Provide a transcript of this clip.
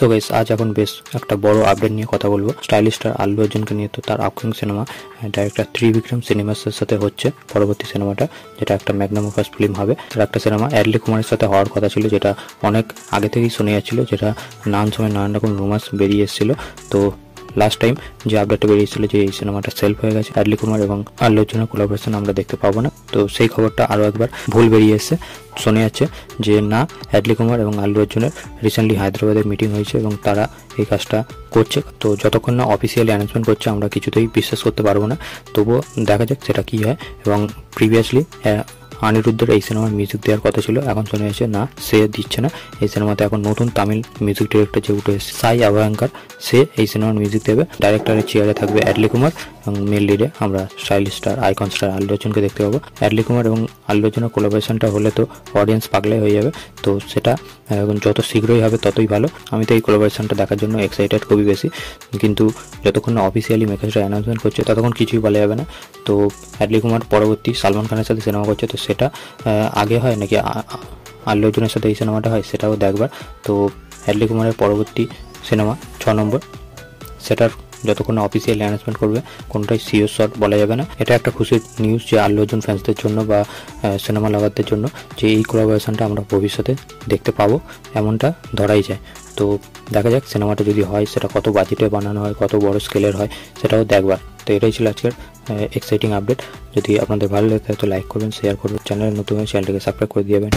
So guys আজ এখন বেশ একটা বড় আপডেট নিয়ে কথা বলবো। স্টাইলিশ স্টার আল্লু অর্জুনকে নিয়ে। তো তার আপকামিং সিনেমা ডাইরেক্টর ত্রিবিক্রম সিনেমাসের সাথে হচ্ছে পরবর্তী সিনেমাটা, যেটা একটা ম্যাগনাম অপাস ফিল্ম হবে। তার একটা সিনেমা অ্যাডলি কুমারের সাথে হওয়ার কথা ছিল, যেটা অনেক আগে থেকেই শুনে যাচ্ছিল, যেটা নানান সময় নানান রকম রুমার্স বেরিয়ে এসেছিল। তো লাস্ট টাইম যে আপডেটটা বেরিয়েছিল যে এই সিনেমাটা সেলফ হয়ে গেছে, অ্যাডলি কুমার এবং আল্লু অর্জুনের কোলাবোরেশন আমরা দেখতে পাবো না। তো সেই খবরটা আরও একবার ভুল বেরিয়ে এসেছে। শোনা যাচ্ছে যে না, অ্যাডলি কুমার এবং আল্লু অর্জুনের রিসেন্টলি হায়দ্রাবাদের মিটিং হয়েছে এবং তারা এই কাজটা করছে। তো যতক্ষণ না অফিসিয়ালি অ্যানাউন্সমেন্ট করছে আমরা কিছুতেই বিশ্বাস করতে পারবো না। তবুও দেখা যাক সেটা কী হয়। এবং প্রিভিয়াসলি অনিরুদ্ধের এই সিনেমার মিউজিক দেওয়ার কথা ছিল, এখন শোনা যাচ্ছে না, সে দিচ্ছে না। এই সিনেমাতে এখন নতুন তামিল মিউজিক ডিরেক্টর যে উঠে এসেছে সাই আভয়ঙ্কর, সে এই সিনেমার মিউজিক দেবে। ডাইরেক্টরের চেয়ারে থাকবে অ্যাডলি কুমার এবং মেল লিডে আমরা stylish star icon star Allu অর্জুনকে দেখতে পাবো। অ্যাডলি কুমার এবং আল্লু অর্জুনের কোলাবোরেশনটা হলে তো অডিয়েন্স পাগলাই হয়ে যাবে। তো সেটা এখন যত শীঘ্রই হবে ততই ভালো। আমি তো এই কোলাবোরেশনটা দেখার জন্য এক্সাইটেড খুবই বেশি, কিন্তু যতক্ষণ না অফিসিয়ালি মেকার্সরা অ্যানাউন্সমেন্ট করছে ততক্ষণ কিছুই বলা যাবে না। তো অ্যাডলি কুমার পরবর্তী সালমান খানের সাথে সিনেমা করছে, তো সেটা আগে হয় নাকি আল্লু অর্জুনের সাথে এই সিনেমাটা হয় সেটাও দেখবার। তো অ্যাডলি কুমারের পরবর্তী সিনেমা 6 নম্বর, সেটার যতক্ষণ অফিসিয়াল অ্যানাউন্সমেন্ট করবে কোনটাই সিওর শট বলা যাবে না। এটা একটা খুশির নিউজ যে আল্লু অর্জুন ফ্যান্সদের জন্য বা সিনেমা লাভারদের জন্য, যে এই কোলাবোরেশনটা আমরা ভবিষ্যতে দেখতে পাবো এমনটা ধরাই যায়। তো দেখা যাক সিনেমাটা যদি হয় সেটা কত বাজেটে বানানো হয়, কত বড় স্কেলের হয়, সেটাও দেখবার। তো এটাই ছিল আজকের এক্সাইটিং আপডেট। যদি আপনাদের ভালো লাগে তো লাইক করবেন, শেয়ার করবেন, চ্যানেলে নতুন চ্যানেলটাকে সাবস্ক্রাইব করে দিয়ে যাবেন।